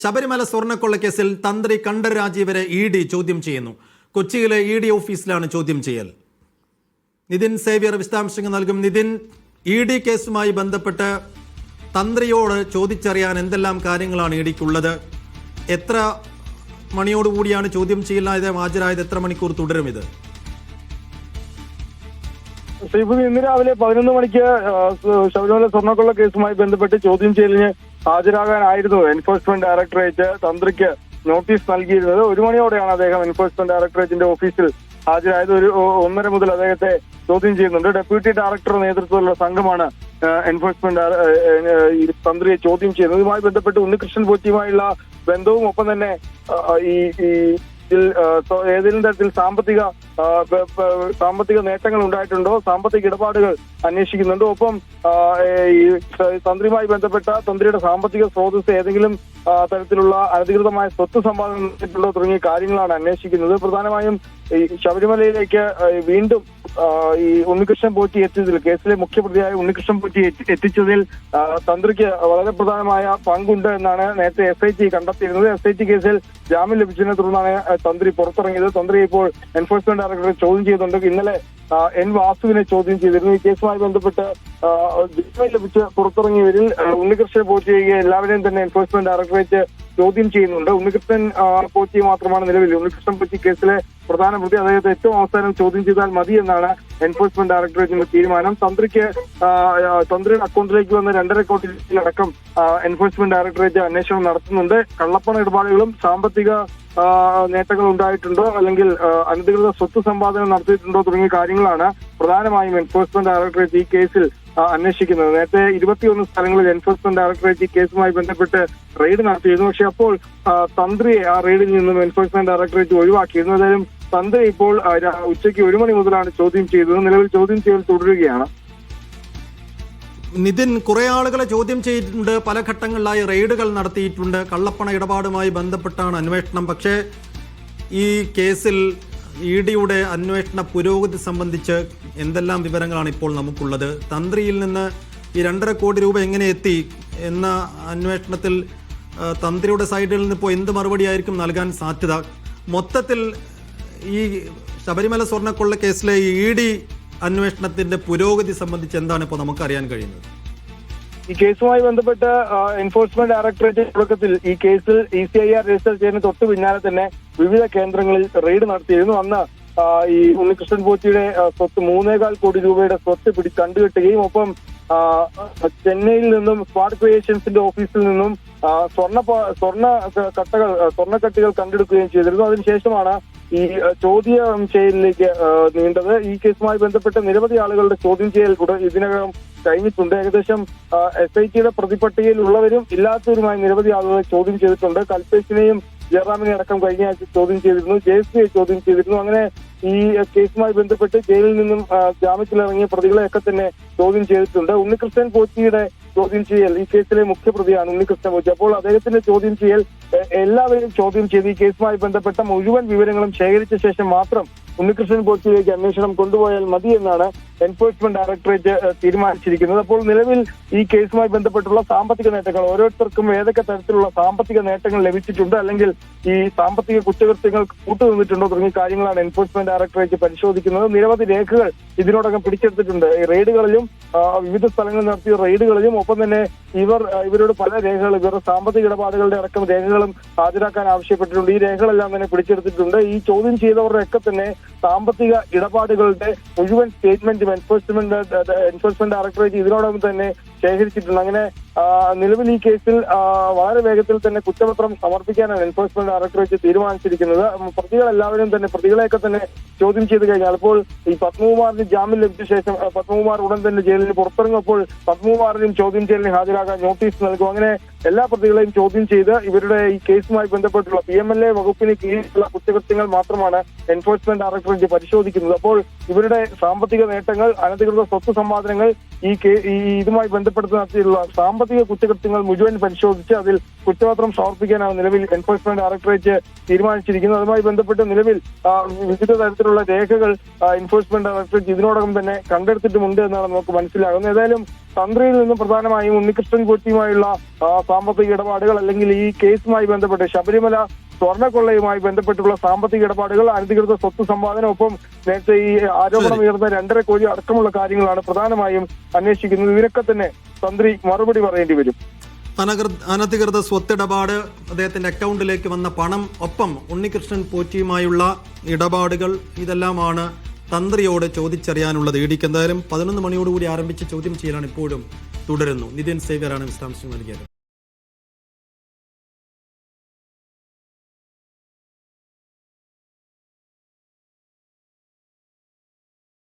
ശബരിമല സ്വർണ്ണക്കൊള്ളക്കേസിൽ തന്ത്രി കണ്ഠര് രാജീവരെ ഇഡി ചോദ്യം ചെയ്യുന്നു. കൊച്ചിയിലെ ഇഡി ഓഫീസിലാണ് ചോദ്യം ചെയ്യൽ. നിതിൻ സേവ്യർ വിശദാംശങ്ങൾ നൽകും. നിതിൻ, ഇഡി കേസുമായി ബന്ധപ്പെട്ട് തന്ത്രിയോട് ചോദിച്ചറിയാൻ എന്തെല്ലാം കാര്യങ്ങളാണ് ഇഡിക്കുള്ളത്? എത്ര മണിയോടുകൂടിയാണ് ചോദ്യം ചെയ്യലായത് ഹാജരായത്? എത്ര മണിക്കൂർ തുടരും ഇത്? ശ്രീപതി, ഇന്ന് രാവിലെ 11 മണിക്ക് ശബരിമല സ്വർണ്ണക്കൊള്ള കേസുമായി ബന്ധപ്പെട്ട് ചോദ്യം ചെയ്യലിന് ഹാജരാകാനായിരുന്നു എൻഫോഴ്സ്മെന്റ് ഡയറക്ടറേറ്റ് തന്ത്രിക്ക് നോട്ടീസ് നൽകിയിരുന്നത്. 1 മണിയോടെയാണ് അദ്ദേഹം എൻഫോഴ്സ്മെന്റ് ഡയറക്ടറേറ്റിന്റെ ഓഫീസിൽ ഹാജരായത്. 1:30 മുതൽ അദ്ദേഹത്തെ ചോദ്യം ചെയ്യുന്നുണ്ട്. ഡെപ്യൂട്ടി ഡയറക്ടറുടെ നേതൃത്വത്തിലുള്ള സംഘമാണ് എൻഫോഴ്സ്മെന്റ് തന്ത്രിയെ ചോദ്യം ചെയ്യുന്നത്. ഇതുമായി ബന്ധപ്പെട്ട് ഉണ്ണികൃഷ്ണൻ പോറ്റിയുമായുള്ള ബന്ധവും ഒപ്പം തന്നെ ഏതെങ്കിലും തരത്തിൽ സാമ്പത്തിക നേട്ടങ്ങൾ ഉണ്ടായിട്ടുണ്ടോ, സാമ്പത്തിക ഇടപാടുകൾ അന്വേഷിക്കുന്നുണ്ട്. ഒപ്പം ഈ തന്ത്രിയുമായി ബന്ധപ്പെട്ട തന്ത്രിയുടെ സാമ്പത്തിക സ്രോതസ് ഏതെങ്കിലും തരത്തിലുള്ള അനധികൃതമായ സ്വത്ത് സമ്പാദനം നടത്തിയിട്ടുണ്ടോ തുടങ്ങിയ കാര്യങ്ങളാണ് അന്വേഷിക്കുന്നത്. പ്രധാനമായും ഈ ശബരിമലയിലേക്ക് വീണ്ടും ഈ ഉണ്ണികൃഷ്ണൻ പോറ്റി എത്തിയതിൽ, കേസിലെ മുഖ്യപ്രതിയായ ഉണ്ണികൃഷ്ണൻ പോറ്റി എത്തിച്ചതിൽ തന്ത്രിക്ക് വളരെ പ്രധാനമായ പങ്കുണ്ട് എന്നാണ് നേരത്തെ SIT കണ്ടെത്തിയിരുന്നത്. SIT കേസിൽ ജാമ്യം ലഭിച്ചതിനെ തുടർന്നാണ് തന്ത്രി പുറത്തിറങ്ങിയത്. തന്ത്രി ഇപ്പോൾ എൻഫോഴ്സ്മെന്റ് ഡയറക്ടറെ ചോദ്യം ചെയ്യുന്നുണ്ട്. ഇന്നലെ N വാസുവിനെ ചോദ്യം ചെയ്തിരുന്നു. ഈ കേസുമായി ബന്ധപ്പെട്ട് ജാമ്യം ലഭിച്ച് പുറത്തിറങ്ങിയവരിൽ ഉണ്ണികൃഷ്ണൻ പോറ്റിയെ എല്ലാവരെയും തന്നെ എൻഫോഴ്സ്മെന്റ് ഡയറക്ടറേറ്റ് ചോദ്യം ചെയ്യുന്നുണ്ട്. ഉണ്ണികൃഷ്ണൻ പോറ്റി മാത്രമാണ് നിലവിൽ ഉണ്ണികൃഷ്ണൻ പോറ്റി കേസിലെ പ്രധാന പ്രതി. അദ്ദേഹത്തെ ഏറ്റവും അവസാനം ചോദ്യം ചെയ്താൽ മതി എന്നാണ് എൻഫോഴ്സ്മെന്റ് ഡയറക്ടറേറ്റിന്റെ തീരുമാനം. തന്ത്രിയുടെ അക്കൗണ്ടിലേക്ക് വന്ന 2.5 കോടി അടക്കം എൻഫോഴ്സ്മെന്റ് ഡയറക്ടറേറ്റ് അന്വേഷണം നടത്തുന്നുണ്ട്. കള്ളപ്പണ ഇടപാടുകളും സാമ്പത്തിക നേട്ടങ്ങൾ ഉണ്ടായിട്ടുണ്ടോ, അല്ലെങ്കിൽ അനധികൃത സ്വത്ത് സമ്പാദനം നടത്തിയിട്ടുണ്ടോ തുടങ്ങിയ കാര്യങ്ങളാണ് പ്രധാനമായും എൻഫോഴ്സ്മെന്റ് ഡയറക്ടറേറ്റ് ഈ കേസിൽ അന്വേഷിക്കുന്നത്. നേരത്തെ 21 സ്ഥലങ്ങളിൽ എൻഫോഴ്സ്മെന്റ് ഡയറക്ടറേറ്റ് ഈ കേസുമായി ബന്ധപ്പെട്ട് റെയ്ഡ് നടത്തിയിരുന്നു. പക്ഷെ അപ്പോൾ തന്ത്രിയെ ആ റെയ്ഡിൽ നിന്നും എൻഫോഴ്സ്മെന്റ് ഡയറക്ടറേറ്റ് ഒഴിവാക്കിയിരുന്നു. ഏതായാലും തന്ത്രി ഇപ്പോൾ ഉച്ചയ്ക്ക് 1 മണി മുതലാണ് ചോദ്യം ചെയ്തത്. നിലവിൽ ചോദ്യം ചെയ്യൽ തുടരുകയാണ്. നിതിൻ, കുറെ ആളുകളെ ചോദ്യം ചെയ്തിട്ടുണ്ട്, പല ഘട്ടങ്ങളിലായി റെയ്ഡുകൾ നടത്തിയിട്ടുണ്ട്, കള്ളപ്പണ ഇടപാടുമായി ബന്ധപ്പെട്ടാണ് അന്വേഷണം. പക്ഷേ ഈ കേസിൽ ഇഡിയുടെ അന്വേഷണ പുരോഗതി സംബന്ധിച്ച് എന്തെല്ലാം വിവരങ്ങളാണ് ഇപ്പോൾ നമുക്കുള്ളത്? തന്ത്രിയിൽ നിന്ന് ഈ 2.5 കോടി രൂപ എങ്ങനെ എത്തി എന്ന അന്വേഷണത്തിൽ തന്ത്രിയുടെ സൈഡിൽ നിന്ന് ഇപ്പോൾ എന്ത് മറുപടിയായിരിക്കും നൽകാൻ സാധ്യത? മൊത്തത്തിൽ ഈ ശബരിമല സ്വർണ്ണക്കൊള്ള കേസിലെ ഇഡി അന്വേഷണത്തിന്റെ പുരോഗതി സംബന്ധിച്ച് എന്താണ് ഇപ്പോൾ നമുക്കറിയാൻ കഴിയുന്നത്? ഈ കേസുമായി ബന്ധപ്പെട്ട് എൻഫോഴ്സ്മെന്റ് ഡയറക്ടറേറ്റ് തുടക്കത്തിൽ ഈ കേസിൽ ECIR രജിസ്റ്റർ ചെയ്യുന്ന തൊട്ടു പിന്നാലെ തന്നെ വിവിധ കേന്ദ്രങ്ങളിൽ റെയ്ഡ് നടത്തിയിരുന്നു. അന്ന് ഈ ഉണ്ണികൃഷ്ണൻ പോറ്റിയുടെ സ്വത്ത് 3.25 കോടി രൂപയുടെ സ്വത്ത് കണ്ടുകെട്ടുകയും ഒപ്പം ചെന്നൈയിൽ നിന്നും സ്മാർട്ട് ക്രിയേഷൻസിന്റെ ഓഫീസിൽ നിന്നും സ്വർണ്ണക്കട്ടികൾ കണ്ടെടുക്കുകയും ചെയ്തിരുന്നു. അതിനുശേഷമാണ് ഈ ചോദ്യം ചെയ്യലിലേക്ക് നീണ്ടത്. ഈ കേസുമായി ബന്ധപ്പെട്ട് നിരവധി ആളുകളുടെ ചോദ്യം ചെയ്യൽ ഇതിനകം കഴിഞ്ഞിട്ടുണ്ട്. ഏകദേശം SITയുടെ പ്രതിപട്ടികയിൽ ഉള്ളവരും ഇല്ലാത്തവരുമായി നിരവധി ആളുകളെ ചോദ്യം ചെയ്തിട്ടുണ്ട്. കൽപേഷിനെയും ജയറാമിനെ അടക്കം കഴിഞ്ഞ ആഴ്ച ചോദ്യം ചെയ്തിരുന്നു. JSPയെ ചോദ്യം ചെയ്തിരുന്നു. അങ്ങനെ ഈ കേസുമായി ബന്ധപ്പെട്ട് ജയിലിൽ നിന്നും ജാമ്യത്തിലിറങ്ങിയ പ്രതികളെയൊക്കെ തന്നെ ചോദ്യം ചെയ്തിട്ടുണ്ട്. ഉണ്ണികൃഷ്ണൻ പോറ്റിയുടെ ചോദ്യം ചെയ്യൽ, ഈ കേസിലെ മുഖ്യപ്രതിയാണ് ഉണ്ണികൃഷ്ണൻ പോറ്റി. അപ്പോൾ അദ്ദേഹത്തിന്റെ ചോദ്യം ചെയ്യൽ എല്ലാവരെയും ചോദ്യം ചെയ്ത് ഈ കേസുമായി ബന്ധപ്പെട്ട മുഴുവൻ വിവരങ്ങളും ശേഖരിച്ച ശേഷം മാത്രം ഉണ്ണികൃഷ്ണൻ പോറ്റിയിലേക്ക് അന്വേഷണം കൊണ്ടുപോയാൽ മതി എന്നാണ് എൻഫോഴ്സ്മെന്റ് ഡയറക്ടറേറ്റ് തീരുമാനിച്ചിരിക്കുന്നത്. അപ്പോൾ നിലവിൽ ഈ കേസുമായി ബന്ധപ്പെട്ടുള്ള സാമ്പത്തിക നേട്ടങ്ങൾ, ഓരോരുത്തർക്കും ഏതൊക്കെ തരത്തിലുള്ള സാമ്പത്തിക നേട്ടങ്ങൾ ലഭിച്ചിട്ടുണ്ട്, അല്ലെങ്കിൽ ഈ സാമ്പത്തിക കുറ്റകൃത്യങ്ങൾ കൂട്ടുനിന്നിട്ടുണ്ടോ തുടങ്ങിയ കാര്യങ്ങളാണ് എൻഫോഴ്സ്മെന്റ് ഡയറക്ടറേറ്റ് പരിശോധിക്കുന്നത്. നിരവധി രേഖകൾ ഇതിനോടകം പിടിച്ചെടുത്തിട്ടുണ്ട്. ഈ റെയ്ഡുകളിലും വിവിധ സ്ഥലങ്ങളിൽ നടത്തിയ റെയ്ഡുകളിലും ഒപ്പം തന്നെ ഇവരോട് പല രേഖകൾ, ഇവരുടെ സാമ്പത്തിക ഇടപാടുകളുടെ അടക്കം രേഖകളും ഹാജരാക്കാൻ ആവശ്യപ്പെട്ടിട്ടുണ്ട്. ഈ രേഖകളെല്ലാം തന്നെ പിടിച്ചെടുത്തിട്ടുണ്ട്. ഈ ചോദ്യം ചെയ്തവരുടെ ഒക്കെ തന്നെ സാമ്പത്തിക ഇടപാടുകളുടെ മുഴുവൻ സ്റ്റേറ്റ്മെന്റും എൻഫോഴ്സ്മെന്റ് ഡയറക്ടറേറ്റ് ഇതിനോടകം തന്നെ ശേഖരിച്ചിട്ടുണ്ട്. അങ്ങനെ നിലവിൽ ഈ കേസിൽ വളരെ വേഗത്തിൽ തന്നെ കുറ്റപത്രം സമർപ്പിക്കാനാണ് എൻഫോഴ്സ്മെന്റ് ഡയറക്ടറേറ്റ് തീരുമാനിച്ചിരിക്കുന്നത്. പ്രതികളെയൊക്കെ തന്നെ ചോദ്യം ചെയ്ത് കഴിഞ്ഞാൽ ഇപ്പോൾ ഈ പത്മകുമാറിന് ജാമ്യം ലഭിച്ച ശേഷം പത്മകുമാർ ഉടൻ തന്നെ ജയിലിന് പുറത്തിറങ്ങുമ്പോൾ പത്മകുമാറിനും ചോദ്യം ചെയ്യലിന് ഹാജരാകാൻ നോട്ടീസ് നൽകും. അങ്ങനെ എല്ലാ പ്രതികളെയും ചോദ്യം ചെയ്ത് ഇവരുടെ ഈ കേസുമായി ബന്ധപ്പെട്ടുള്ള PMLA വകുപ്പിന് കീഴിലുള്ള കുറ്റകൃത്യങ്ങൾ മാത്രമാണ് എൻഫോഴ്സ്മെന്റ് ഡയറക്ടറേറ്റ് പരിശോധിക്കുന്നത്. അപ്പോൾ ഇവരുടെ സാമ്പത്തിക നേട്ടങ്ങൾ, അനധികൃത സ്വത്ത് സമ്പാദനങ്ങൾ, ഇതുമായി ബന്ധപ്പെട്ട് ബന്ധപ്പെടുത്തി നടത്തിയിട്ടുള്ള സാമ്പത്തിക കുറ്റകൃത്യങ്ങൾ മുഴുവൻ പരിശോധിച്ച് അതിൽ കുറ്റപത്രം സമർപ്പിക്കാനാണ് നിലവിൽ എൻഫോഴ്സ്മെന്റ് ഡയറക്ടറേറ്റ് തീരുമാനിച്ചിരിക്കുന്നത്. അതുമായി ബന്ധപ്പെട്ട് നിലവിൽ വിവിധ തരത്തിലുള്ള രേഖകൾ എൻഫോഴ്സ്മെന്റ് ഡയറക്ടറേറ്റ് ഇതിനോടകം തന്നെ കണ്ടെടുത്തിട്ടുമുണ്ട് എന്നാണ് നമുക്ക് മനസ്സിലാകുന്നത്. ഏതായാലും തന്ത്രിയിൽ നിന്നും പ്രധാനമായും ഉണ്ണികൃഷ്ണൻ പോറ്റിയുമായുള്ള സാമ്പത്തിക ഇടപാടുകൾ അല്ലെങ്കിൽ ഈ കേസുമായി ബന്ധപ്പെട്ട് ശബരിമല സ്വർണ്ണക്കൊള്ളയുമായി ബന്ധപ്പെട്ടുള്ള സാമ്പത്തിക ഇടപാടുകൾ, അനധികൃത സ്വത്ത് സമ്പാദനം, ഒപ്പം നേരത്തെ ഈ ആരോപണം ഉയർന്ന 2.5 കോടി അടക്കമുള്ള കാര്യങ്ങളാണ് പ്രധാനമായും അന്വേഷിക്കുന്നത്. ഇതിനൊക്കെ തന്നെ തന്ത്രി മറുപടി പറയേണ്ടി വരും. അനധികൃത സ്വത്തിടപാട്, അദ്ദേഹത്തിന്റെ അക്കൗണ്ടിലേക്ക് വന്ന പണം, ഒപ്പം ഉണ്ണികൃഷ്ണൻ പോറ്റിയുമായുള്ള ഇടപാടുകൾ, ഇതെല്ലാമാണ് തന്ത്രിയോട് ചോദിച്ചറിയാനുള്ളത്. ഇഡിക്ക് എന്തായാലും 11 മണിയോടുകൂടി ആരംഭിച്ച ചോദ്യം ചെയ്യലാണ് ഇപ്പോഴും തുടരുന്നു. നിതിൻ സേവ്യറാണ് വിശദാംശങ്ങൾ നൽകിയത്.